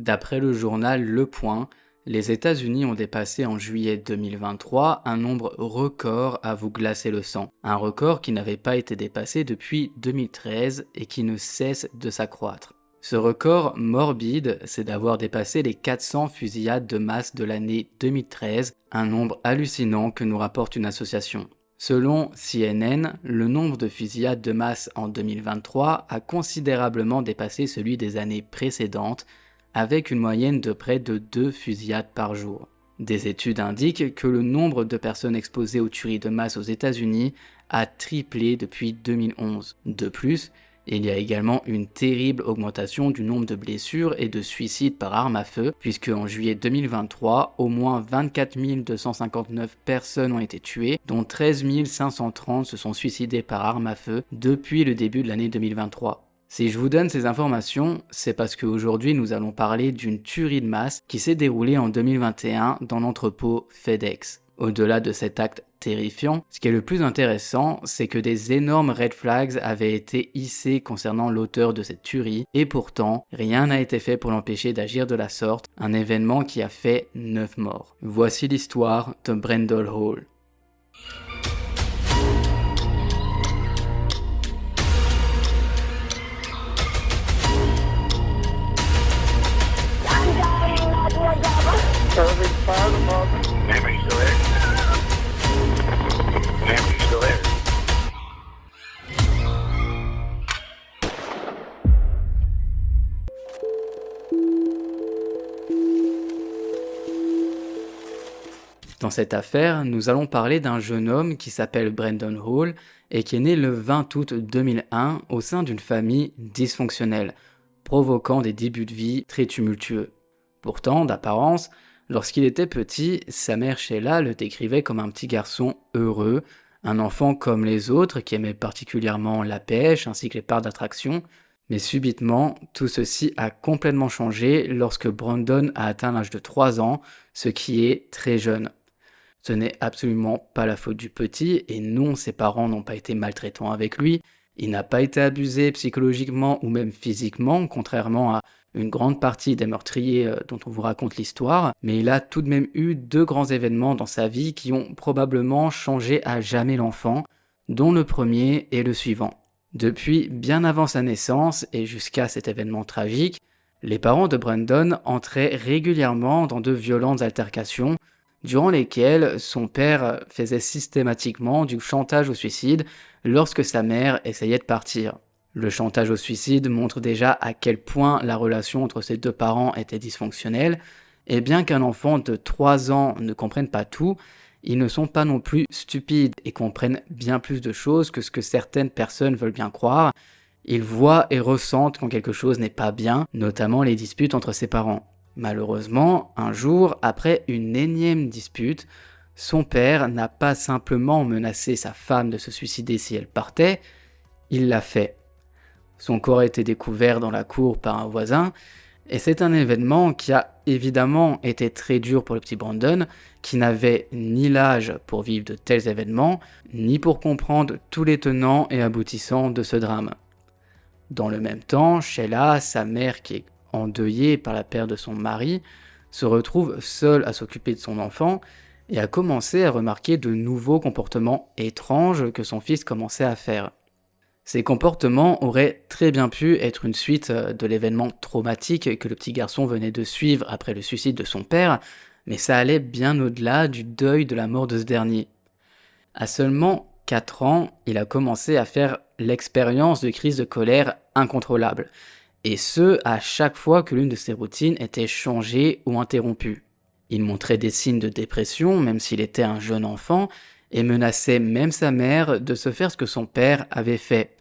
d'après le journal Le Point, les États-Unis ont dépassé en juillet 2023 un nombre record à vous glacer le sang. Un record qui n'avait pas été dépassé depuis 2013 et qui ne cesse de s'accroître. Ce record morbide, c'est d'avoir dépassé les 400 fusillades de masse de l'année 2013, un nombre hallucinant que nous rapporte une association. Selon CNN, le nombre de fusillades de masse en 2023 a considérablement dépassé celui des années précédentes, avec une moyenne de près de 2 fusillades par jour. Des études indiquent que le nombre de personnes exposées aux tueries de masse aux États-Unis a triplé depuis 2011. De plus, il y a également une terrible augmentation du nombre de blessures et de suicides par arme à feu, puisque en juillet 2023, au moins 24 259 personnes ont été tuées, dont 13 530 se sont suicidées par arme à feu depuis le début de l'année 2023. Si je vous donne ces informations, c'est parce qu'aujourd'hui nous allons parler d'une tuerie de masse qui s'est déroulée en 2021 dans l'entrepôt FedEx. Au-delà de cet acte terrifiant, ce qui est le plus intéressant, c'est que des énormes red flags avaient été hissés concernant l'auteur de cette tuerie, et pourtant, rien n'a été fait pour l'empêcher d'agir de la sorte, un événement qui a fait 9 morts. Voici l'histoire de Brendon Hall. Dans cette affaire, nous allons parler d'un jeune homme qui s'appelle Brendon Hall et qui est né le 20 août 2001 au sein d'une famille dysfonctionnelle, provoquant des débuts de vie très tumultueux. Pourtant, d'apparence, lorsqu'il était petit, sa mère Sheila le décrivait comme un petit garçon heureux, un enfant comme les autres qui aimait particulièrement la pêche ainsi que les parcs d'attraction. Mais subitement, tout ceci a complètement changé lorsque Brendon a atteint l'âge de 3 ans, ce qui est très jeune. Ce n'est absolument pas la faute du petit, et non, ses parents n'ont pas été maltraitants avec lui, il n'a pas été abusé psychologiquement ou même physiquement, contrairement à une grande partie des meurtriers dont on vous raconte l'histoire, mais il a tout de même eu 2 grands événements dans sa vie qui ont probablement changé à jamais l'enfant, dont le premier est le suivant. Depuis bien avant sa naissance et jusqu'à cet événement tragique, les parents de Brendon entraient régulièrement dans de violentes altercations, durant lesquelles son père faisait systématiquement du chantage au suicide lorsque sa mère essayait de partir. Le chantage au suicide montre déjà à quel point la relation entre ces 2 parents était dysfonctionnelle, et bien qu'un enfant de 3 ans ne comprenne pas tout, ils ne sont pas non plus stupides et comprennent bien plus de choses que ce que certaines personnes veulent bien croire. Ils voient et ressentent quand quelque chose n'est pas bien, notamment les disputes entre ses parents. Malheureusement, un jour, après une énième dispute, son père n'a pas simplement menacé sa femme de se suicider si elle partait, il l'a fait. Son corps a été découvert dans la cour par un voisin, et c'est un événement qui a évidemment été très dur pour le petit Brendon, qui n'avait ni l'âge pour vivre de tels événements, ni pour comprendre tous les tenants et aboutissants de ce drame. Dans le même temps, Sheila, sa mère qui est endeuillée par la perte de son mari, se retrouve seule à s'occuper de son enfant et a commencé à remarquer de nouveaux comportements étranges que son fils commençait à faire. Ces comportements auraient très bien pu être une suite de l'événement traumatique que le petit garçon venait de suivre après le suicide de son père, mais ça allait bien au-delà du deuil de la mort de ce dernier. À seulement 4 ans, il a commencé à faire l'expérience de crises de colère incontrôlables, et ce, à chaque fois que l'une de ses routines était changée ou interrompue. Il montrait des signes de dépression, même s'il était un jeune enfant, et menaçait même sa mère de se faire ce que son père avait fait.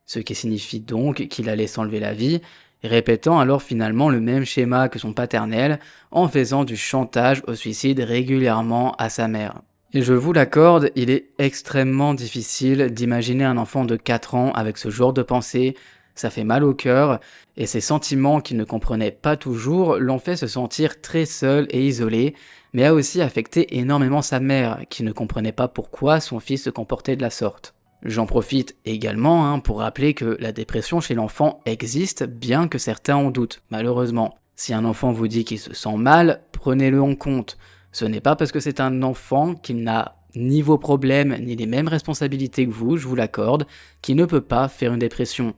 Ce qui signifie donc qu'il allait s'enlever la vie, répétant alors finalement le même schéma que son paternel, en faisant du chantage au suicide régulièrement à sa mère. Et je vous l'accorde, il est extrêmement difficile d'imaginer un enfant de 4 ans avec ce genre de pensée. Ça fait mal au cœur, et ces sentiments qu'il ne comprenait pas toujours l'ont fait se sentir très seul et isolé, mais a aussi affecté énormément sa mère, qui ne comprenait pas pourquoi son fils se comportait de la sorte. J'en profite également pour rappeler que la dépression chez l'enfant existe, bien que certains en doutent, malheureusement. Si un enfant vous dit qu'il se sent mal, prenez-le en compte. Ce n'est pas parce que c'est un enfant qu'il n'a ni vos problèmes ni les mêmes responsabilités que vous, je vous l'accorde, qu'il ne peut pas faire une dépression.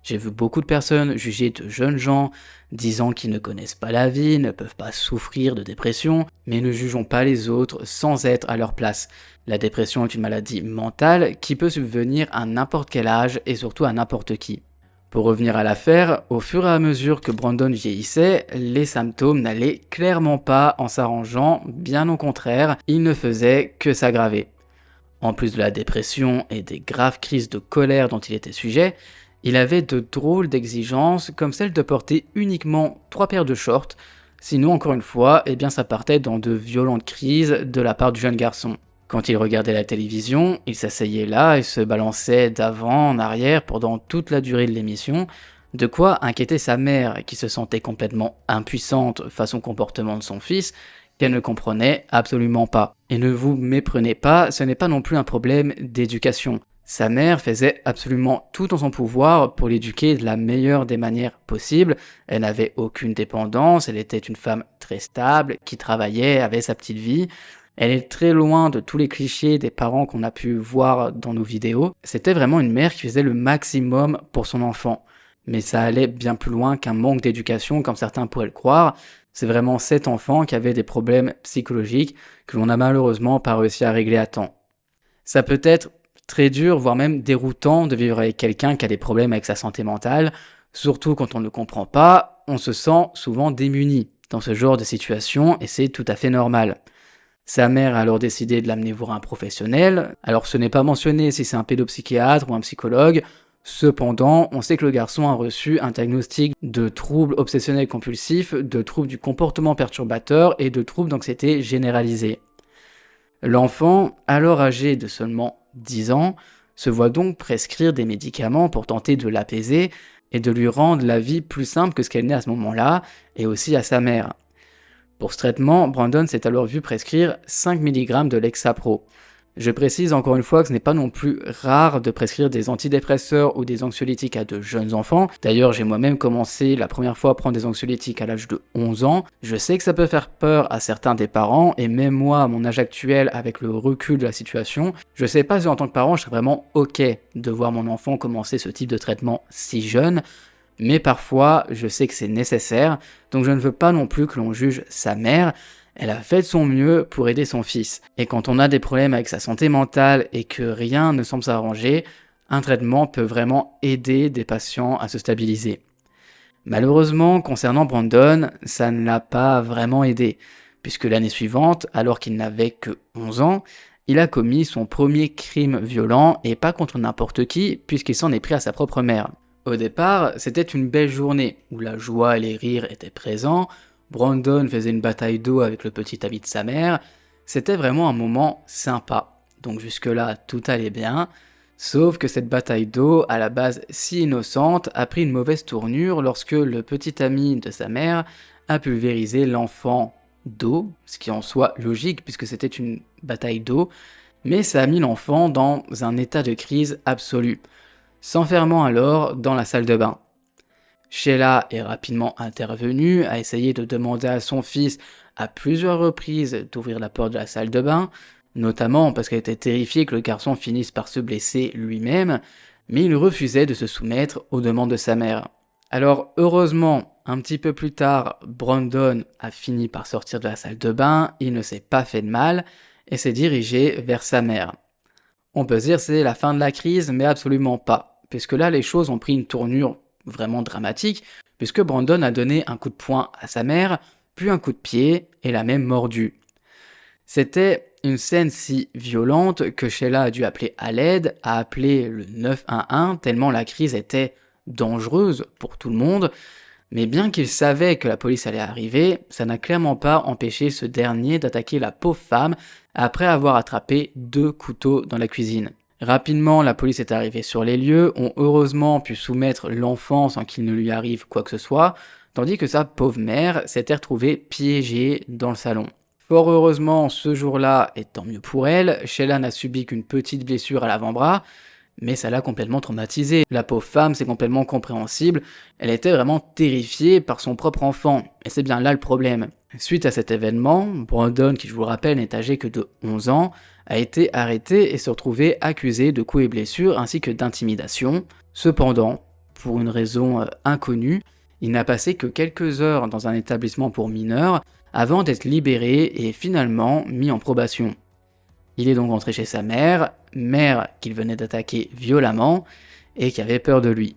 J'ai vu beaucoup de personnes juger de jeunes gens, disant qu'ils ne connaissent pas la vie, ne peuvent pas souffrir de dépression, mais ne jugeons pas les autres sans être à leur place. La dépression est une maladie mentale qui peut subvenir à n'importe quel âge et surtout à n'importe qui. Pour revenir à l'affaire, au fur et à mesure que Brandon vieillissait, les symptômes n'allaient clairement pas en s'arrangeant, bien au contraire, ils ne faisaient que s'aggraver. En plus de la dépression et des graves crises de colère dont il était sujet, il avait de drôles d'exigences comme celle de porter uniquement 3 paires de shorts, sinon encore une fois, ça partait dans de violentes crises de la part du jeune garçon. Quand il regardait la télévision, il s'asseyait là et se balançait d'avant en arrière pendant toute la durée de l'émission, de quoi inquiéter sa mère qui se sentait complètement impuissante face au comportement de son fils, qu'elle ne comprenait absolument pas. Et ne vous méprenez pas, ce n'est pas non plus un problème d'éducation. Sa mère faisait absolument tout en son pouvoir pour l'éduquer de la meilleure des manières possibles. Elle n'avait aucune dépendance, elle était une femme très stable, qui travaillait, avait sa petite vie. Elle est très loin de tous les clichés des parents qu'on a pu voir dans nos vidéos. C'était vraiment une mère qui faisait le maximum pour son enfant. Mais ça allait bien plus loin qu'un manque d'éducation, comme certains pourraient le croire. C'est vraiment cet enfant qui avait des problèmes psychologiques que l'on n'a malheureusement pas réussi à régler à temps. Ça peut être très dur, voire même déroutant de vivre avec quelqu'un qui a des problèmes avec sa santé mentale, surtout quand on ne le comprend pas, on se sent souvent démuni dans ce genre de situation et c'est tout à fait normal. Sa mère a alors décidé de l'amener voir un professionnel. Alors ce n'est pas mentionné si c'est un pédopsychiatre ou un psychologue. Cependant, on sait que le garçon a reçu un diagnostic de troubles obsessionnels compulsifs, de troubles du comportement perturbateur et de troubles d'anxiété généralisée. L'enfant, alors âgé de seulement 10 ans, se voit donc prescrire des médicaments pour tenter de l'apaiser et de lui rendre la vie plus simple que ce qu'elle n'est à ce moment-là, et aussi à sa mère. Pour ce traitement, Brandon s'est alors vu prescrire 5 mg de Lexapro. Je précise encore une fois que ce n'est pas non plus rare de prescrire des antidépresseurs ou des anxiolytiques à de jeunes enfants. D'ailleurs, j'ai moi-même commencé la première fois à prendre des anxiolytiques à l'âge de 11 ans. Je sais que ça peut faire peur à certains des parents, et même moi, à mon âge actuel, avec le recul de la situation, je sais pas si en tant que parent, je serais vraiment ok de voir mon enfant commencer ce type de traitement si jeune. Mais parfois, je sais que c'est nécessaire, donc je ne veux pas non plus que l'on juge sa mère. Elle a fait de son mieux pour aider son fils. Et quand on a des problèmes avec sa santé mentale et que rien ne semble s'arranger, un traitement peut vraiment aider des patients à se stabiliser. Malheureusement, concernant Brandon, ça ne l'a pas vraiment aidé, puisque l'année suivante, alors qu'il n'avait que 11 ans, il a commis son premier crime violent, et pas contre n'importe qui, puisqu'il s'en est pris à sa propre mère. Au départ, c'était une belle journée, où la joie et les rires étaient présents. Brandon faisait une bataille d'eau avec le petit ami de sa mère. C'était vraiment un moment sympa. Donc jusque-là, tout allait bien. Sauf que cette bataille d'eau, à la base si innocente, a pris une mauvaise tournure lorsque le petit ami de sa mère a pulvérisé l'enfant d'eau, ce qui en soit logique puisque c'était une bataille d'eau, mais ça a mis l'enfant dans un état de crise absolue, s'enfermant alors dans la salle de bain. Sheila est rapidement intervenue, a essayé de demander à son fils à plusieurs reprises d'ouvrir la porte de la salle de bain, notamment parce qu'elle était terrifiée que le garçon finisse par se blesser lui-même, mais il refusait de se soumettre aux demandes de sa mère. Alors heureusement, un petit peu plus tard, Brandon a fini par sortir de la salle de bain, il ne s'est pas fait de mal, et s'est dirigé vers sa mère. On peut se dire que c'est la fin de la crise, mais absolument pas, puisque là les choses ont pris une tournure vraiment dramatique, puisque Brandon a donné un coup de poing à sa mère, puis un coup de pied, et l'a même mordu. C'était une scène si violente que Sheila a dû appeler à l'aide, a appelé le 911, tellement la crise était dangereuse pour tout le monde, mais bien qu'il savait que la police allait arriver, ça n'a clairement pas empêché ce dernier d'attaquer la pauvre femme après avoir attrapé 2 couteaux dans la cuisine. Rapidement, la police est arrivée sur les lieux, ont heureusement pu soumettre l'enfant sans qu'il ne lui arrive quoi que ce soit, tandis que sa pauvre mère s'était retrouvée piégée dans le salon. Fort heureusement, ce jour-là, et tant mieux pour elle, Sheila n'a subi qu'une petite blessure à l'avant-bras, mais ça l'a complètement traumatisée. La pauvre femme, c'est complètement compréhensible, elle était vraiment terrifiée par son propre enfant, et c'est bien là le problème. Suite à cet événement, Brandon, qui je vous le rappelle n'est âgé que de 11 ans, a été arrêté et se retrouvait accusé de coups et blessures ainsi que d'intimidation. Cependant, pour une raison inconnue, il n'a passé que quelques heures dans un établissement pour mineurs avant d'être libéré et finalement mis en probation. Il est donc rentré chez sa mère qu'il venait d'attaquer violemment et qui avait peur de lui.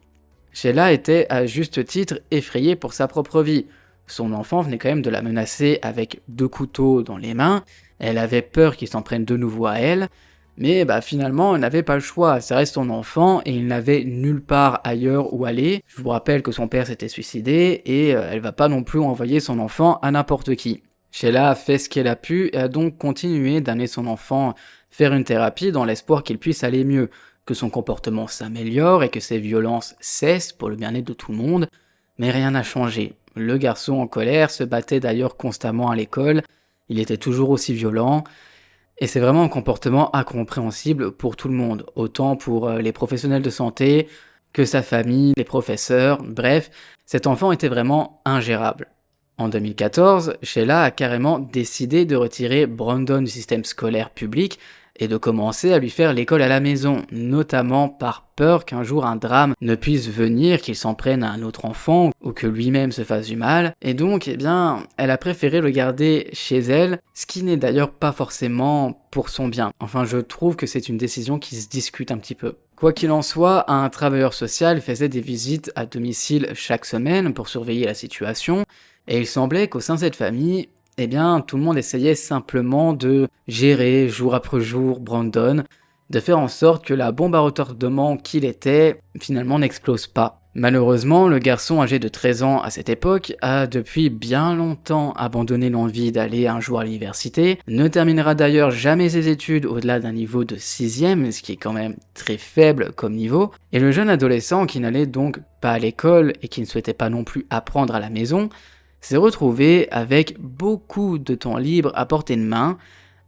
Sheila était à juste titre effrayée pour sa propre vie. Son enfant venait quand même de la menacer avec 2 couteaux dans les mains, elle avait peur qu'il s'en prenne de nouveau à elle, mais finalement elle n'avait pas le choix, ça reste son enfant et il n'avait nulle part ailleurs où aller. Je vous rappelle que son père s'était suicidé et elle va pas non plus envoyer son enfant à n'importe qui. Sheila a fait ce qu'elle a pu et a donc continué d'amener son enfant faire une thérapie dans l'espoir qu'il puisse aller mieux, que son comportement s'améliore et que ses violences cessent pour le bien-être de tout le monde, mais rien n'a changé. Le garçon en colère se battait d'ailleurs constamment à l'école, il était toujours aussi violent, et c'est vraiment un comportement incompréhensible pour tout le monde, autant pour les professionnels de santé que sa famille, les professeurs, bref, cet enfant était vraiment ingérable. En 2014, Sheila a carrément décidé de retirer Brandon du système scolaire public et de commencer à lui faire l'école à la maison, notamment par peur qu'un jour un drame ne puisse venir, qu'il s'en prenne à un autre enfant ou que lui-même se fasse du mal. Et donc, elle a préféré le garder chez elle, ce qui n'est d'ailleurs pas forcément pour son bien. Enfin, je trouve que c'est une décision qui se discute un petit peu. Quoi qu'il en soit, un travailleur social faisait des visites à domicile chaque semaine pour surveiller la situation, et il semblait qu'au sein de cette famille, tout le monde essayait simplement de gérer jour après jour Brandon, de faire en sorte que la bombe à retardement qu'il était, finalement n'explose pas. Malheureusement, le garçon âgé de 13 ans à cette époque a depuis bien longtemps abandonné l'envie d'aller un jour à l'université, ne terminera d'ailleurs jamais ses études au-delà d'un niveau de 6e, ce qui est quand même très faible comme niveau, et le jeune adolescent qui n'allait donc pas à l'école et qui ne souhaitait pas non plus apprendre à la maison, s'est retrouvé avec beaucoup de temps libre à portée de main,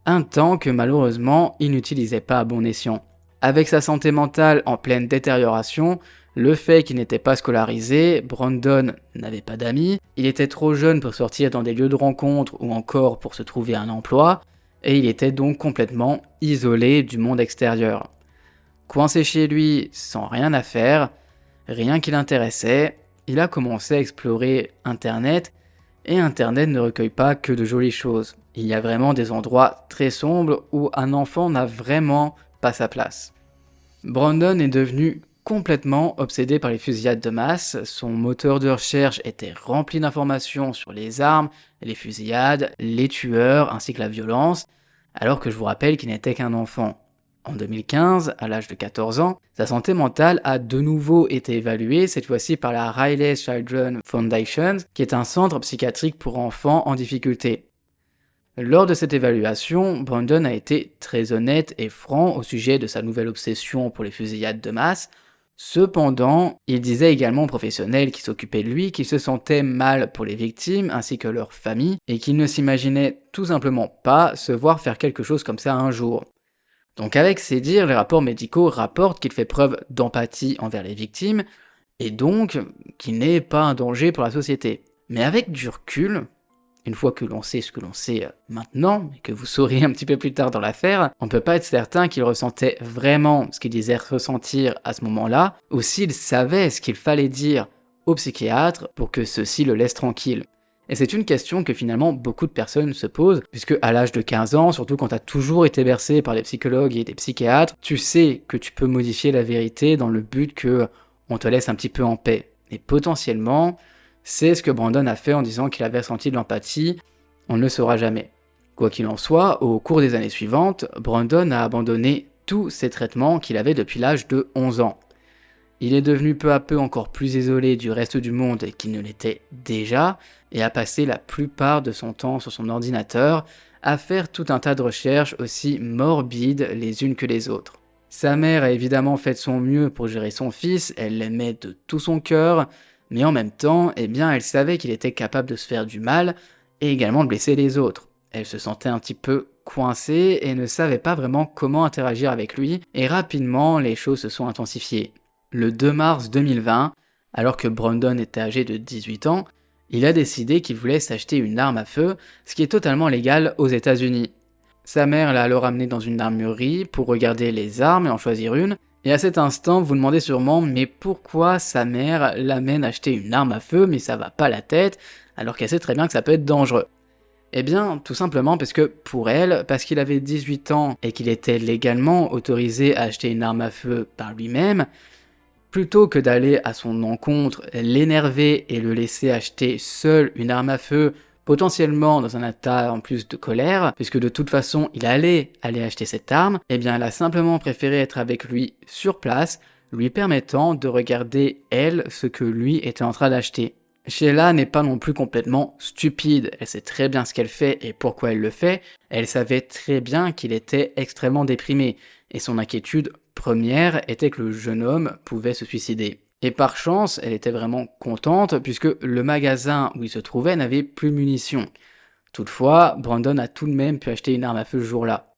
un temps que malheureusement il n'utilisait pas à bon escient. Avec sa santé mentale en pleine détérioration, le fait qu'il n'était pas scolarisé, Brandon n'avait pas d'amis, il était trop jeune pour sortir dans des lieux de rencontre ou encore pour se trouver un emploi, et il était donc complètement isolé du monde extérieur. Coincé chez lui sans rien à faire, rien qui l'intéressait, il a commencé à explorer Internet, et Internet ne recueille pas que de jolies choses. Il y a vraiment des endroits très sombres où un enfant n'a vraiment pas sa place. Brandon est devenu complètement obsédé par les fusillades de masse, son moteur de recherche était rempli d'informations sur les armes, les fusillades, les tueurs ainsi que la violence, alors que je vous rappelle qu'il n'était qu'un enfant. En 2015, à l'âge de 14 ans, sa santé mentale a de nouveau été évaluée, cette fois-ci par la Riley Children Foundation, qui est un centre psychiatrique pour enfants en difficulté. Lors de cette évaluation, Brandon a été très honnête et franc au sujet de sa nouvelle obsession pour les fusillades de masse. Cependant, il disait également aux professionnels qui s'occupaient de lui qu'il se sentait mal pour les victimes ainsi que leurs familles et qu'il ne s'imaginait tout simplement pas se voir faire quelque chose comme ça un jour. Donc avec ces dires, les rapports médicaux rapportent qu'il fait preuve d'empathie envers les victimes, et donc qu'il n'est pas un danger pour la société. Mais avec du recul, une fois que l'on sait ce que l'on sait maintenant, et que vous saurez un petit peu plus tard dans l'affaire, on ne peut pas être certain qu'il ressentait vraiment ce qu'il disait ressentir à ce moment-là, ou s'il savait ce qu'il fallait dire au psychiatre pour que ceux-ci le laissent tranquille. Et c'est une question que finalement beaucoup de personnes se posent, puisque à l'âge de 15 ans, surtout quand tu as toujours été bercé par des psychologues et des psychiatres, tu sais que tu peux modifier la vérité dans le but que on te laisse un petit peu en paix. Et potentiellement, c'est ce que Brandon a fait en disant qu'il avait ressenti de l'empathie, on ne le saura jamais. Quoi qu'il en soit, au cours des années suivantes, Brandon a abandonné tous ses traitements qu'il avait depuis l'âge de 11 ans. Il est devenu peu à peu encore plus isolé du reste du monde qu'il ne l'était déjà, et a passé la plupart de son temps sur son ordinateur à faire tout un tas de recherches aussi morbides les unes que les autres. Sa mère a évidemment fait de son mieux pour gérer son fils, elle l'aimait de tout son cœur, mais en même temps, elle savait qu'il était capable de se faire du mal, et également de blesser les autres. Elle se sentait un petit peu coincée et ne savait pas vraiment comment interagir avec lui, et rapidement les choses se sont intensifiées. Le 2 mars 2020, alors que Brandon était âgé de 18 ans, il a décidé qu'il voulait s'acheter une arme à feu, ce qui est totalement légal aux États-Unis. Sa mère l'a alors amené dans une armurerie pour regarder les armes et en choisir une, et à cet instant, vous vous demandez sûrement, mais pourquoi sa mère l'amène acheter une arme à feu, mais ça va pas la tête, alors qu'elle sait très bien que ça peut être dangereux? Eh bien, tout simplement parce que pour elle, parce qu'il avait 18 ans et qu'il était légalement autorisé à acheter une arme à feu par lui-même, plutôt que d'aller à son encontre, l'énerver et le laisser acheter seul une arme à feu, potentiellement dans un état en plus de colère, puisque de toute façon il allait aller acheter cette arme, eh bien elle a simplement préféré être avec lui sur place, lui permettant de regarder elle ce que lui était en train d'acheter. Sheila n'est pas non plus complètement stupide, elle sait très bien ce qu'elle fait et pourquoi elle le fait, elle savait très bien qu'il était extrêmement déprimé, et son inquiétude première était que le jeune homme pouvait se suicider. Et par chance, elle était vraiment contente puisque le magasin où il se trouvait n'avait plus de munitions. Toutefois, Brandon a tout de même pu acheter une arme à feu ce jour-là.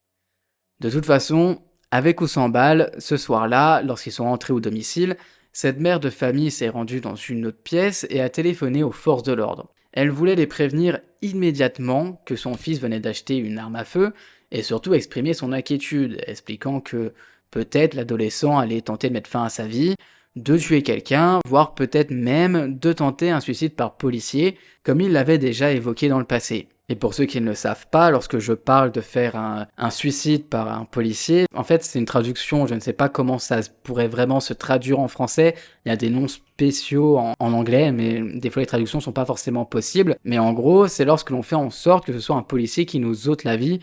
De toute façon, avec ou sans balle, ce soir-là, lorsqu'ils sont rentrés au domicile, cette mère de famille s'est rendue dans une autre pièce et a téléphoné aux forces de l'ordre. Elle voulait les prévenir immédiatement que son fils venait d'acheter une arme à feu et surtout exprimer son inquiétude, expliquant que peut-être l'adolescent allait tenter de mettre fin à sa vie, de tuer quelqu'un, voire peut-être même de tenter un suicide par policier, comme il l'avait déjà évoqué dans le passé. Et pour ceux qui ne le savent pas, lorsque je parle de faire un suicide par un policier, en fait c'est une traduction, je ne sais pas comment ça pourrait vraiment se traduire en français, il y a des noms spéciaux en anglais, mais des fois les traductions sont pas forcément possibles, mais en gros c'est lorsque l'on fait en sorte que ce soit un policier qui nous ôte la vie,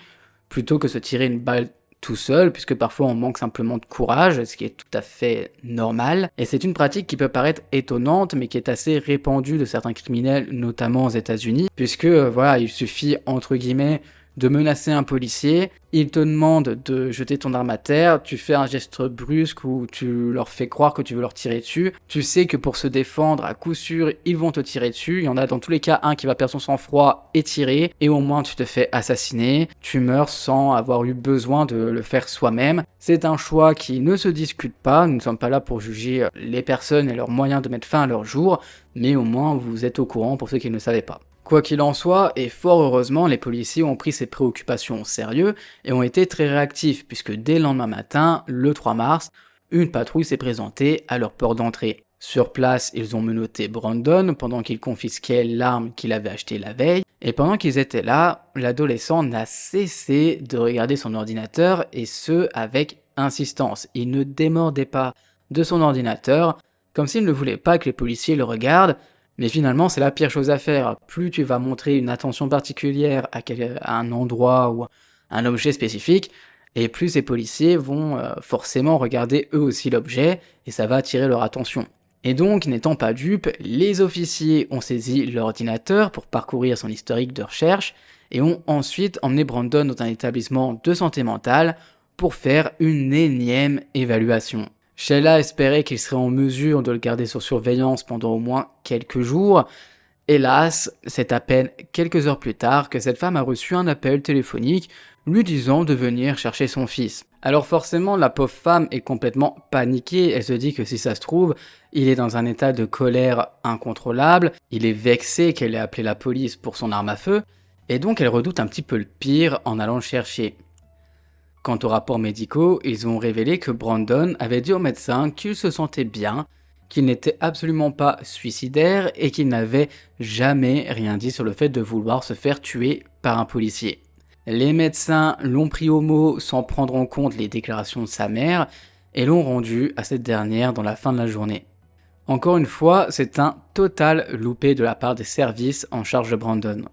plutôt que se tirer une balle tout seul, puisque parfois on manque simplement de courage, ce qui est tout à fait normal. Et c'est une pratique qui peut paraître étonnante, mais qui est assez répandue de certains criminels, notamment aux États-Unis, puisque voilà, il suffit entre guillemets de menacer un policier, il te demande de jeter ton arme à terre, tu fais un geste brusque où tu leur fais croire que tu veux leur tirer dessus, tu sais que pour se défendre, à coup sûr, ils vont te tirer dessus, il y en a dans tous les cas un qui va perdre son sang-froid et tirer, et au moins tu te fais assassiner, tu meurs sans avoir eu besoin de le faire soi-même. C'est un choix qui ne se discute pas, nous ne sommes pas là pour juger les personnes et leurs moyens de mettre fin à leur jour, mais au moins vous êtes au courant pour ceux qui ne le savaient pas. Quoi qu'il en soit, et fort heureusement, les policiers ont pris ces préoccupations au sérieux et ont été très réactifs, puisque dès le lendemain matin, le 3 mars, une patrouille s'est présentée à leur porte d'entrée. Sur place, ils ont menotté Brandon pendant qu'il confisquait l'arme qu'il avait achetée la veille, et pendant qu'ils étaient là, l'adolescent n'a cessé de regarder son ordinateur, et ce, avec insistance. Il ne démordait pas de son ordinateur, comme s'il ne voulait pas que les policiers le regardent. Mais finalement, c'est la pire chose à faire. Plus tu vas montrer une attention particulière à un endroit ou un objet spécifique, et plus ces policiers vont forcément regarder eux aussi l'objet, et ça va attirer leur attention. Et donc, n'étant pas dupes, les officiers ont saisi l'ordinateur pour parcourir son historique de recherche, et ont ensuite emmené Brandon dans un établissement de santé mentale pour faire une énième évaluation. Sheila espérait qu'il serait en mesure de le garder sur surveillance pendant au moins quelques jours. Hélas, c'est à peine quelques heures plus tard que cette femme a reçu un appel téléphonique lui disant de venir chercher son fils. Alors forcément, la pauvre femme est complètement paniquée, elle se dit que si ça se trouve, il est dans un état de colère incontrôlable, il est vexé qu'elle ait appelé la police pour son arme à feu, et donc elle redoute un petit peu le pire en allant le chercher. Quant aux rapports médicaux, ils ont révélé que Brandon avait dit au médecin qu'il se sentait bien, qu'il n'était absolument pas suicidaire et qu'il n'avait jamais rien dit sur le fait de vouloir se faire tuer par un policier. Les médecins l'ont pris au mot sans prendre en compte les déclarations de sa mère et l'ont rendu à cette dernière dans la fin de la journée. Encore une fois, c'est un total loupé de la part des services en charge de Brandon.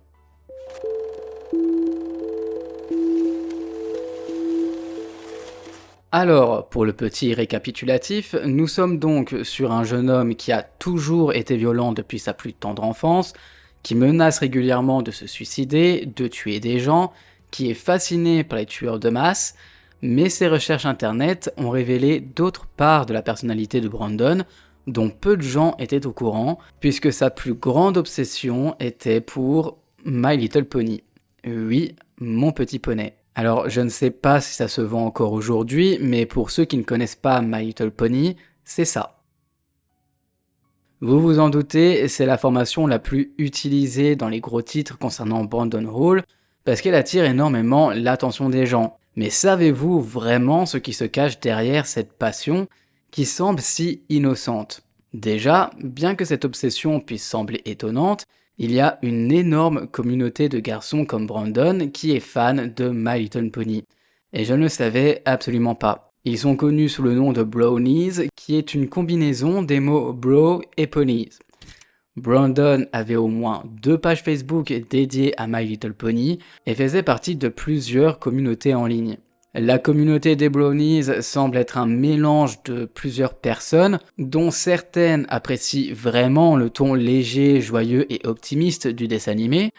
Alors, pour le petit récapitulatif, nous sommes donc sur un jeune homme qui a toujours été violent depuis sa plus tendre enfance, qui menace régulièrement de se suicider, de tuer des gens, qui est fasciné par les tueurs de masse, mais ses recherches internet ont révélé d'autres parts de la personnalité de Brandon, dont peu de gens étaient au courant, puisque sa plus grande obsession était pour My Little Pony. Oui, mon petit poney. Alors, je ne sais pas si ça se vend encore aujourd'hui, mais pour ceux qui ne connaissent pas My Little Pony, c'est ça. Vous vous en doutez, c'est la formation la plus utilisée dans les gros titres concernant Brandon Hall, parce qu'elle attire énormément l'attention des gens. Mais savez-vous vraiment ce qui se cache derrière cette passion qui semble si innocente? Déjà, bien que cette obsession puisse sembler étonnante, il y a une énorme communauté de garçons comme Brandon qui est fan de My Little Pony. Et je ne le savais absolument pas. Ils sont connus sous le nom de Brownies, qui est une combinaison des mots bro et ponies. Brandon avait au moins 2 pages Facebook dédiées à My Little Pony et faisait partie de plusieurs communautés en ligne. La communauté des Brownies semble être un mélange de plusieurs personnes, dont certaines apprécient vraiment le ton léger, joyeux et optimiste du dessin animé,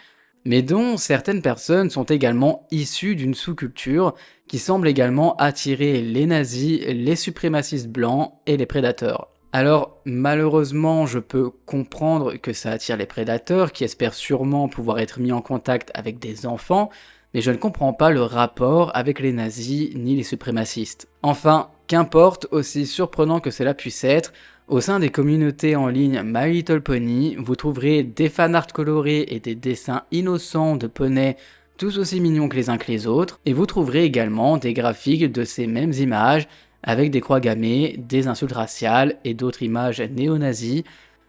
mais dont certaines personnes sont également issues d'une sous-culture qui semble également attirer les nazis, les suprémacistes blancs et les prédateurs. Alors malheureusement, je peux comprendre que ça attire les prédateurs qui espèrent sûrement pouvoir être mis en contact avec des enfants, mais je ne comprends pas le rapport avec les nazis ni les suprémacistes. Enfin, qu'importe, aussi surprenant que cela puisse être, au sein des communautés en ligne My Little Pony, vous trouverez des fanarts colorés et des dessins innocents de poneys tous aussi mignons que les autres, et vous trouverez également des graphiques de ces mêmes images avec des croix gammées, des insultes raciales et d'autres images néo-nazis.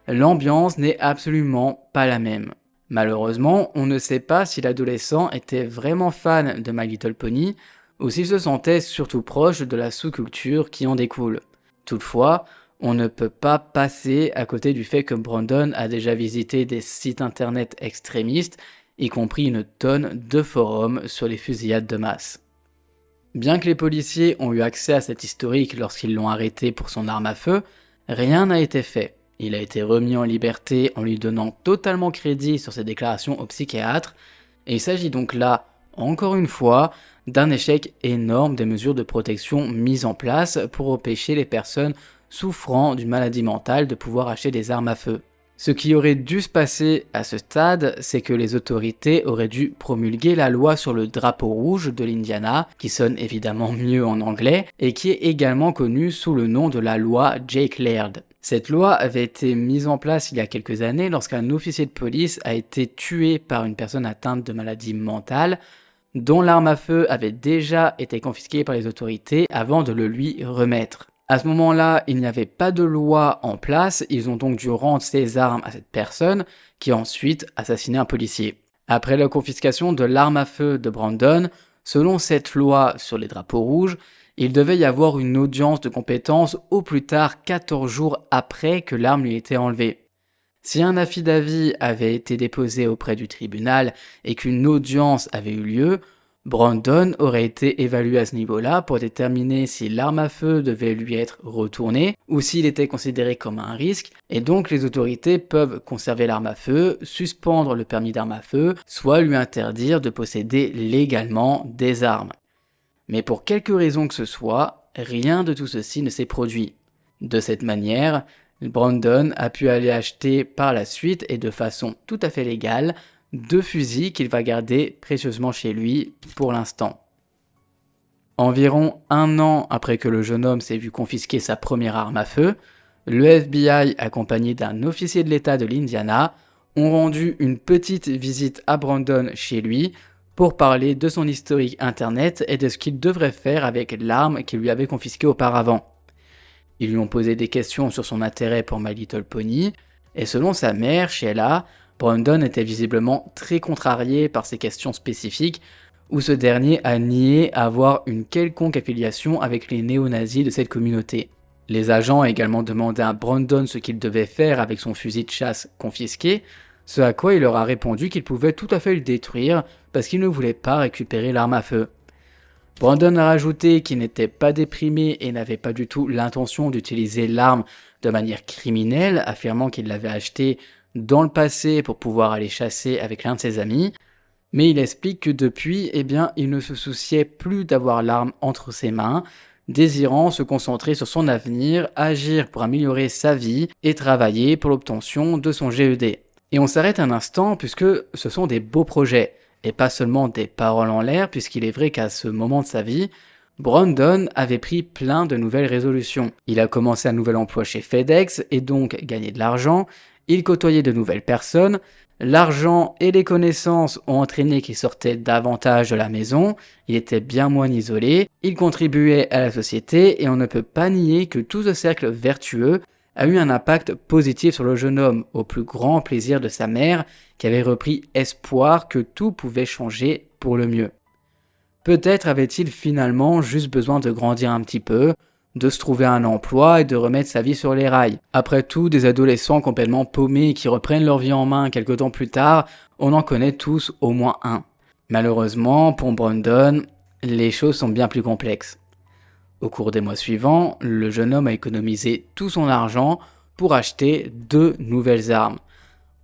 L'ambiance n'est absolument pas la même. Malheureusement, on ne sait pas si l'adolescent était vraiment fan de My Little Pony ou s'il se sentait surtout proche de la sous-culture qui en découle. Toutefois, on ne peut pas passer à côté du fait que Brandon a déjà visité des sites internet extrémistes, y compris une tonne de forums sur les fusillades de masse. Bien que les policiers ont eu accès à cet historique lorsqu'ils l'ont arrêté pour son arme à feu, rien n'a été fait. Il a été remis en liberté en lui donnant totalement crédit sur ses déclarations au psychiatre, et il s'agit donc là, encore une fois, d'un échec énorme des mesures de protection mises en place pour empêcher les personnes souffrant d'une maladie mentale de pouvoir acheter des armes à feu. Ce qui aurait dû se passer à ce stade, c'est que les autorités auraient dû promulguer la loi sur le drapeau rouge de l'Indiana, qui sonne évidemment mieux en anglais, et qui est également connue sous le nom de la loi Jake Laird. Cette loi avait été mise en place il y a quelques années lorsqu'un officier de police a été tué par une personne atteinte de maladie mentale, dont l'arme à feu avait déjà été confisquée par les autorités avant de le lui remettre. À ce moment-là, il n'y avait pas de loi en place, ils ont donc dû rendre ces armes à cette personne qui a ensuite assassiné un policier. Après la confiscation de l'arme à feu de Brandon, selon cette loi sur les drapeaux rouges, il devait y avoir une audience de compétence au plus tard 14 jours après que l'arme lui ait été enlevée. Si un affidavit avait été déposé auprès du tribunal et qu'une audience avait eu lieu, Brandon aurait été évalué à ce niveau-là pour déterminer si l'arme à feu devait lui être retournée ou s'il était considéré comme un risque, et donc les autorités peuvent conserver l'arme à feu, suspendre le permis d'arme à feu, soit lui interdire de posséder légalement des armes. Mais pour quelque raison que ce soit, rien de tout ceci ne s'est produit. De cette manière, Brandon a pu aller acheter par la suite et de façon tout à fait légale 2 fusils qu'il va garder précieusement chez lui pour l'instant. Environ 1 an après que le jeune homme s'est vu confisquer sa première arme à feu, le FBI, accompagné d'un officier de l'État de l'Indiana, ont rendu une petite visite à Brandon chez lui pour parler de son historique internet et de ce qu'il devrait faire avec l'arme qu'il lui avait confisquée auparavant. Ils lui ont posé des questions sur son intérêt pour My Little Pony, et selon sa mère, Sheila, Brandon était visiblement très contrarié par ces questions spécifiques, où ce dernier a nié avoir une quelconque affiliation avec les néo-nazis de cette communauté. Les agents ont également demandé à Brandon ce qu'il devait faire avec son fusil de chasse confisqué, ce à quoi il leur a répondu qu'il pouvait tout à fait le détruire parce qu'il ne voulait pas récupérer l'arme à feu. Brandon a rajouté qu'il n'était pas déprimé et n'avait pas du tout l'intention d'utiliser l'arme de manière criminelle, affirmant qu'il l'avait achetée dans le passé pour pouvoir aller chasser avec l'un de ses amis, mais il explique que depuis, il ne se souciait plus d'avoir l'arme entre ses mains, désirant se concentrer sur son avenir, agir pour améliorer sa vie et travailler pour l'obtention de son GED. Et on s'arrête un instant puisque ce sont des beaux projets. Et pas seulement des paroles en l'air, puisqu'il est vrai qu'à ce moment de sa vie, Brandon avait pris plein de nouvelles résolutions. Il a commencé un nouvel emploi chez FedEx et donc gagné de l'argent, il côtoyait de nouvelles personnes, l'argent et les connaissances ont entraîné qu'il sortait davantage de la maison, il était bien moins isolé, il contribuait à la société et on ne peut pas nier que tout ce cercle vertueux a eu un impact positif sur le jeune homme, au plus grand plaisir de sa mère qui avait repris espoir que tout pouvait changer pour le mieux. Peut-être avait-il finalement juste besoin de grandir un petit peu, de se trouver un emploi et de remettre sa vie sur les rails. Après tout, des adolescents complètement paumés qui reprennent leur vie en main quelques temps plus tard, on en connaît tous au moins un. Malheureusement, pour Brandon, les choses sont bien plus complexes. Au cours des mois suivants, le jeune homme a économisé tout son argent pour acheter 2 nouvelles armes.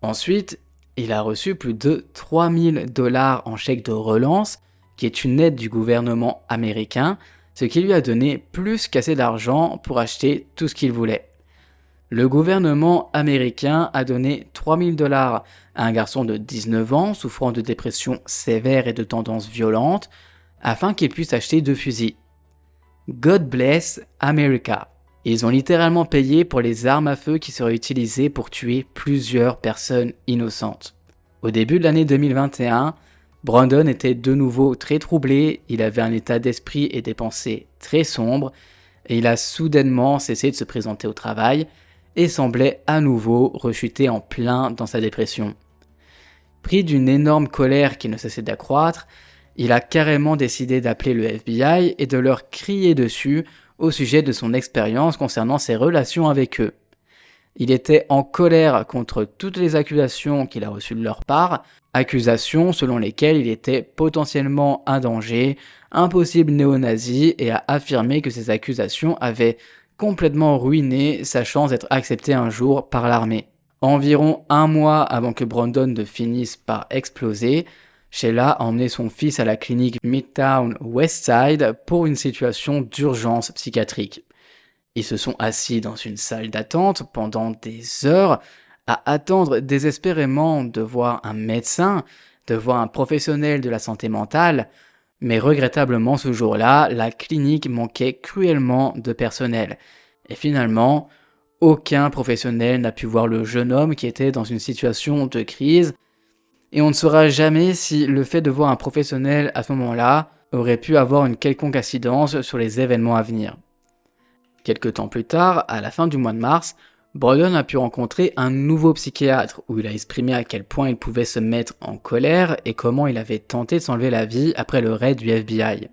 Ensuite, il a reçu plus de 3000 dollars en chèque de relance, qui est une aide du gouvernement américain, ce qui lui a donné plus qu'assez d'argent pour acheter tout ce qu'il voulait. Le gouvernement américain a donné 3000 dollars à un garçon de 19 ans souffrant de dépression sévère et de tendances violentes, afin qu'il puisse acheter 2 fusils. God bless America. Ils ont littéralement payé pour les armes à feu qui seraient utilisées pour tuer plusieurs personnes innocentes. Au début de l'année 2021, Brandon était de nouveau très troublé, il avait un état d'esprit et des pensées très sombres, et il a soudainement cessé de se présenter au travail et semblait à nouveau rechuter en plein dans sa dépression. Pris d'une énorme colère qui ne cessait d'accroître, il a carrément décidé d'appeler le FBI et de leur crier dessus au sujet de son expérience concernant ses relations avec eux. Il était en colère contre toutes les accusations qu'il a reçues de leur part, accusations selon lesquelles il était potentiellement un danger, un possible néo-nazi, et a affirmé que ces accusations avaient complètement ruiné sa chance d'être accepté un jour par l'armée. Environ un mois avant que Brandon ne finisse par exploser, Sheila a emmené son fils à la clinique Midtown Westside pour une situation d'urgence psychiatrique. Ils se sont assis dans une salle d'attente pendant des heures à attendre désespérément de voir un médecin, de voir un professionnel de la santé mentale, mais regrettablement ce jour-là, la clinique manquait cruellement de personnel. Et finalement, aucun professionnel n'a pu voir le jeune homme qui était dans une situation de crise, et on ne saura jamais si le fait de voir un professionnel à ce moment-là aurait pu avoir une quelconque incidence sur les événements à venir. Quelque temps plus tard, à la fin du mois de mars, Brandon a pu rencontrer un nouveau psychiatre où il a exprimé à quel point il pouvait se mettre en colère et comment il avait tenté de s'enlever la vie après le raid du FBI.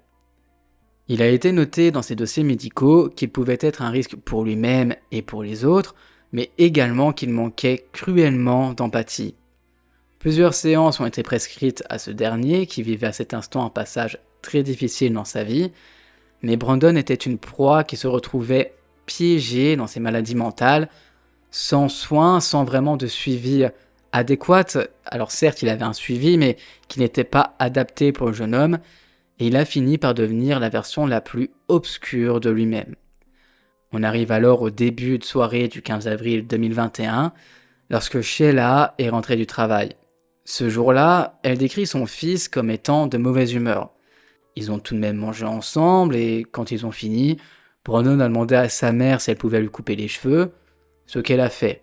Il a été noté dans ses dossiers médicaux qu'il pouvait être un risque pour lui-même et pour les autres, mais également qu'il manquait cruellement d'empathie. Plusieurs séances ont été prescrites à ce dernier qui vivait à cet instant un passage très difficile dans sa vie, mais Brandon était une proie qui se retrouvait piégée dans ses maladies mentales, sans soins, sans vraiment de suivi adéquat. Alors certes, il avait un suivi, mais qui n'était pas adapté pour le jeune homme, et il a fini par devenir la version la plus obscure de lui-même. On arrive alors au début de soirée du 15 avril 2021, lorsque Sheila est rentrée du travail. Ce jour-là, elle décrit son fils comme étant de mauvaise humeur. Ils ont tout de même mangé ensemble et quand ils ont fini, Brandon a demandé à sa mère si elle pouvait lui couper les cheveux, ce qu'elle a fait.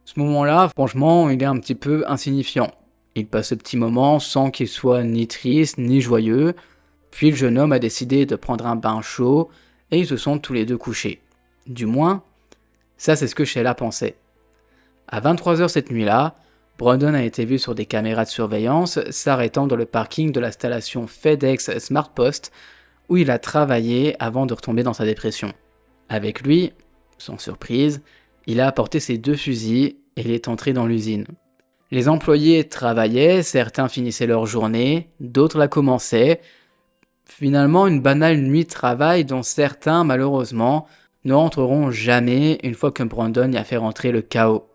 Ce moment-là, franchement, il est un petit peu insignifiant. Il passe ce petit moment sans qu'il soit ni triste ni joyeux, puis le jeune homme a décidé de prendre un bain chaud et ils se sont tous les deux couchés. Du moins, ça c'est ce que Sheila pensait. À 23h cette nuit-là, Brandon a été vu sur des caméras de surveillance s'arrêtant dans le parking de l'installation FedEx SmartPost où il a travaillé avant de retomber dans sa dépression. Avec lui, sans surprise, il a apporté ses 2 fusils et il est entré dans l'usine. Les employés travaillaient, certains finissaient leur journée, d'autres la commençaient. Finalement, une banale nuit de travail dont certains, malheureusement, ne rentreront jamais une fois que Brandon y a fait rentrer le chaos.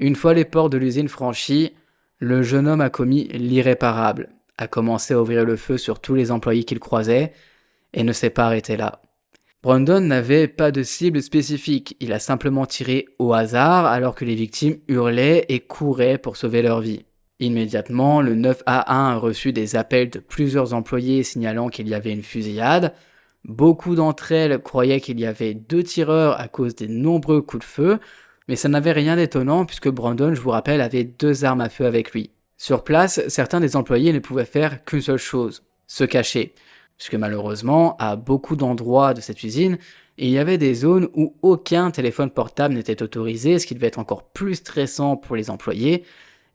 Une fois les portes de l'usine franchies, le jeune homme a commis l'irréparable, a commencé à ouvrir le feu sur tous les employés qu'il croisait et ne s'est pas arrêté là. Brandon n'avait pas de cible spécifique, il a simplement tiré au hasard alors que les victimes hurlaient et couraient pour sauver leur vie. Immédiatement, le 911 a reçu des appels de plusieurs employés signalant qu'il y avait une fusillade. Beaucoup d'entre elles croyaient qu'il y avait 2 tireurs à cause des nombreux coups de feu, mais ça n'avait rien d'étonnant puisque Brandon, je vous rappelle, avait 2 armes à feu avec lui. Sur place, certains des employés ne pouvaient faire qu'une seule chose, se cacher. Puisque malheureusement, à beaucoup d'endroits de cette usine, il y avait des zones où aucun téléphone portable n'était autorisé, ce qui devait être encore plus stressant pour les employés,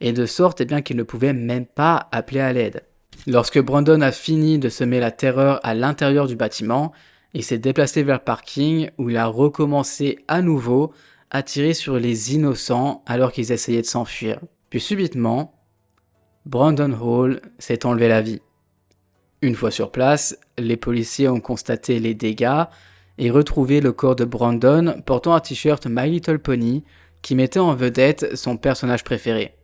et de sorte bien qu'ils ne pouvaient même pas appeler à l'aide. Lorsque Brandon a fini de semer la terreur à l'intérieur du bâtiment, il s'est déplacé vers le parking où il a recommencé à nouveau à tirer sur les innocents alors qu'ils essayaient de s'enfuir. Puis subitement, Brandon Hall s'est enlevé la vie. Une fois sur place, les policiers ont constaté les dégâts et retrouvé le corps de Brandon portant un t-shirt My Little Pony qui mettait en vedette son personnage préféré.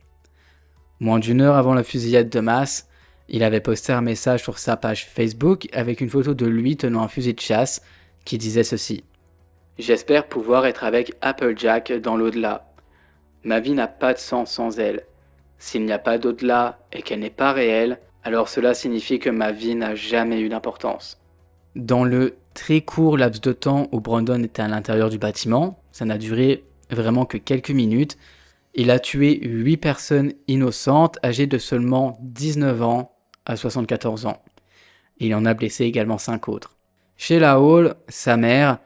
Moins d'une heure avant la fusillade de masse, il avait posté un message sur sa page Facebook avec une photo de lui tenant un fusil de chasse qui disait ceci. « J'espère pouvoir être avec Applejack dans l'au-delà. Ma vie n'a pas de sens sans elle. S'il n'y a pas d'au-delà et qu'elle n'est pas réelle, alors cela signifie que ma vie n'a jamais eu d'importance. » Dans le très court laps de temps où Brandon était à l'intérieur du bâtiment, ça n'a duré vraiment que quelques minutes, il a tué 8 personnes innocentes âgées de seulement 19 ans à 74 ans. Il en a blessé également 5 autres. Sheila Hall, sa mère,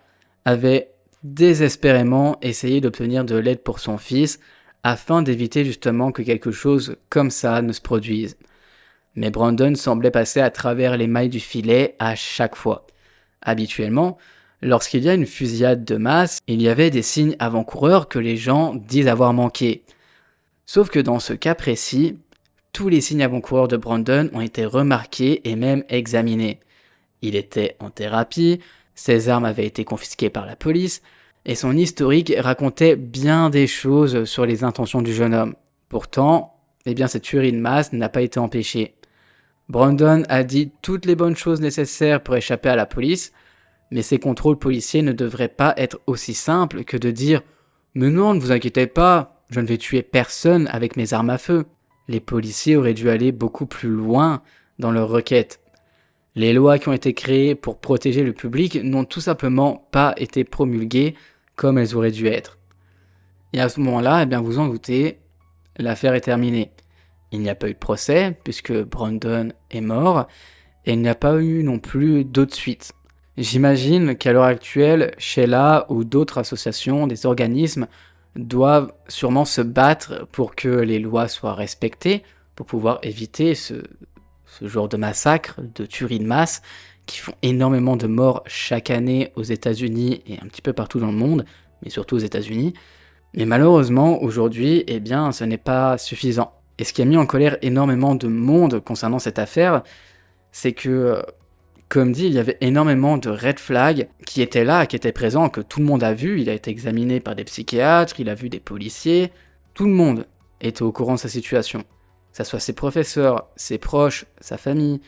avait désespérément essayé d'obtenir de l'aide pour son fils afin d'éviter justement que quelque chose comme ça ne se produise. Mais Brandon semblait passer à travers les mailles du filet à chaque fois. Habituellement, lorsqu'il y a une fusillade de masse, il y avait des signes avant-coureurs que les gens disent avoir manqué. Sauf que dans ce cas précis, tous les signes avant-coureurs de Brandon ont été remarqués et même examinés. Il était en thérapie, ses armes avaient été confisquées par la police, et son historique racontait bien des choses sur les intentions du jeune homme. Pourtant, cette tuerie de masse n'a pas été empêchée. Brandon a dit toutes les bonnes choses nécessaires pour échapper à la police, mais ces contrôles policiers ne devraient pas être aussi simples que de dire « Mais non, ne vous inquiétez pas, je ne vais tuer personne avec mes armes à feu ». Les policiers auraient dû aller beaucoup plus loin dans leur requête. Les lois qui ont été créées pour protéger le public n'ont tout simplement pas été promulguées comme elles auraient dû être. Et à ce moment-là, vous en doutez, l'affaire est terminée. Il n'y a pas eu de procès, puisque Brandon est mort, et il n'y a pas eu non plus d'autres suites. J'imagine qu'à l'heure actuelle, Sheila ou d'autres associations, des organismes, doivent sûrement se battre pour que les lois soient respectées, pour pouvoir éviter ce genre de massacre, de tueries de masse, qui font énormément de morts chaque année aux États-Unis et un petit peu partout dans le monde, mais surtout aux États-Unis. Mais malheureusement, aujourd'hui, ce n'est pas suffisant. Et ce qui a mis en colère énormément de monde concernant cette affaire, c'est que, comme dit, il y avait énormément de red flags qui étaient là, qui étaient présents, que tout le monde a vu. Il a été examiné par des psychiatres, il a vu des policiers. Tout le monde était au courant de sa situation. Que ce soit ses professeurs, ses proches, sa famille,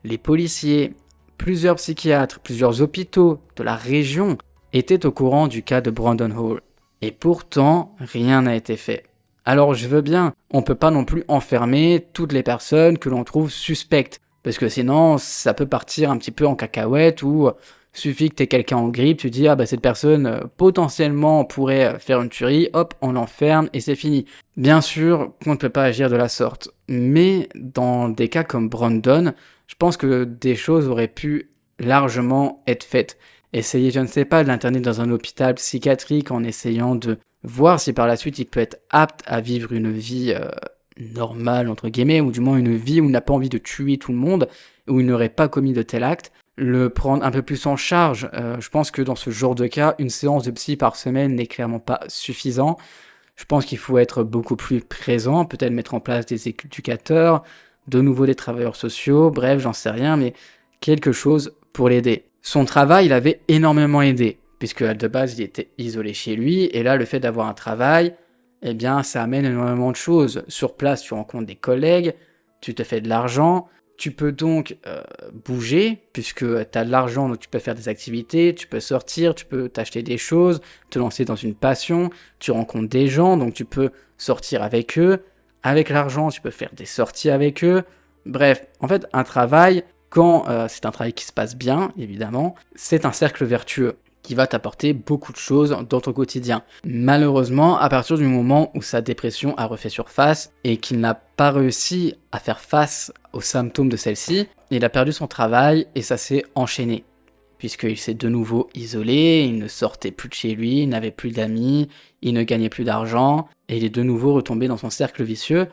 les policiers, plusieurs psychiatres, plusieurs hôpitaux de la région étaient au courant du cas de Brandon Hall. Et pourtant, rien n'a été fait. Alors je veux bien, on peut pas non plus enfermer toutes les personnes que l'on trouve suspectes, parce que sinon ça peut partir un petit peu en cacahuète, ou suffit que t'aies quelqu'un en grippe, tu dis cette personne potentiellement pourrait faire une tuerie, hop, on l'enferme et c'est fini. Bien sûr qu'on ne peut pas agir de la sorte, mais dans des cas comme Brandon, je pense que des choses auraient pu largement être faites. Essayer, je ne sais pas, de l'interner dans un hôpital psychiatrique en essayant de voir si par la suite il peut être apte à vivre une vie normale, entre guillemets, ou du moins une vie où il n'a pas envie de tuer tout le monde, où il n'aurait pas commis de tel acte, le prendre un peu plus en charge. Je pense que dans ce genre de cas, une séance de psy par semaine n'est clairement pas suffisant. Je pense qu'il faut être beaucoup plus présent, peut-être mettre en place des éducateurs, de nouveau des travailleurs sociaux, bref, j'en sais rien, mais quelque chose pour l'aider. Son travail, il avait énormément aidé, puisque de base, il était isolé chez lui, et là, le fait d'avoir un travail, ça amène énormément de choses. Sur place, tu rencontres des collègues, tu te fais de l'argent, tu peux donc bouger, puisque tu as de l'argent, donc tu peux faire des activités, tu peux sortir, tu peux t'acheter des choses, te lancer dans une passion, tu rencontres des gens, donc tu peux sortir avec eux, avec l'argent, tu peux faire des sorties avec eux. Bref, en fait, un travail, quand c'est un travail qui se passe bien, évidemment, c'est un cercle vertueux qui va t'apporter beaucoup de choses dans ton quotidien. Malheureusement, à partir du moment où sa dépression a refait surface et qu'il n'a pas réussi à faire face aux symptômes de celle-ci, il a perdu son travail et ça s'est enchaîné. Puisqu'il s'est de nouveau isolé, il ne sortait plus de chez lui, il n'avait plus d'amis, il ne gagnait plus d'argent, et il est de nouveau retombé dans son cercle vicieux,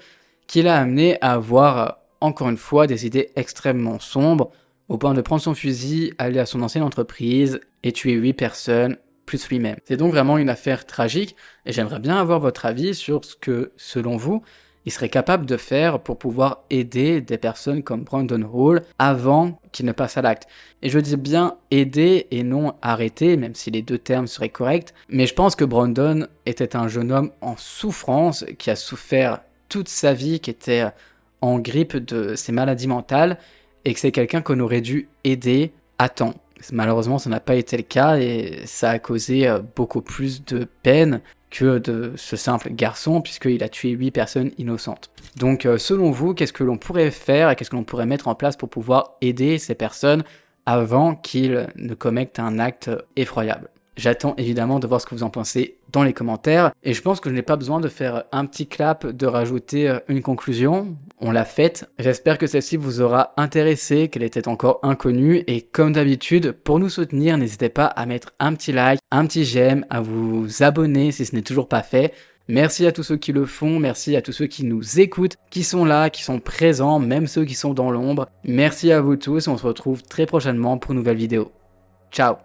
qui l'a amené à avoir, encore une fois, des idées extrêmement sombres, au point de prendre son fusil, aller à son ancienne entreprise, et tuer 8 personnes, plus lui-même. C'est donc vraiment une affaire tragique, et j'aimerais bien avoir votre avis sur ce que, selon vous, il serait capable de faire pour pouvoir aider des personnes comme Brandon Hall avant qu'il ne passe à l'acte. Et je dis bien aider et non arrêter, même si les deux termes seraient corrects, mais je pense que Brandon était un jeune homme en souffrance, qui a souffert toute sa vie, qui était en grippe de ses maladies mentales, et que c'est quelqu'un qu'on aurait dû aider à temps. Malheureusement, ça n'a pas été le cas, et ça a causé beaucoup plus de peine que de ce simple garçon, puisqu'il a tué 8 personnes innocentes. Donc selon vous, qu'est-ce que l'on pourrait faire et qu'est-ce que l'on pourrait mettre en place pour pouvoir aider ces personnes avant qu'ils ne commettent un acte effroyable? J'attends évidemment de voir ce que vous en pensez dans les commentaires, et je pense que je n'ai pas besoin de faire un petit clap, de rajouter une conclusion, on l'a faite. J'espère que celle-ci vous aura intéressé, qu'elle était encore inconnue, et comme d'habitude, pour nous soutenir, n'hésitez pas à mettre un petit like, un petit j'aime, à vous abonner si ce n'est toujours pas fait. Merci à tous ceux qui le font, merci à tous ceux qui nous écoutent, qui sont là, qui sont présents, même ceux qui sont dans l'ombre. Merci à vous tous, on se retrouve très prochainement pour une nouvelle vidéo. Ciao!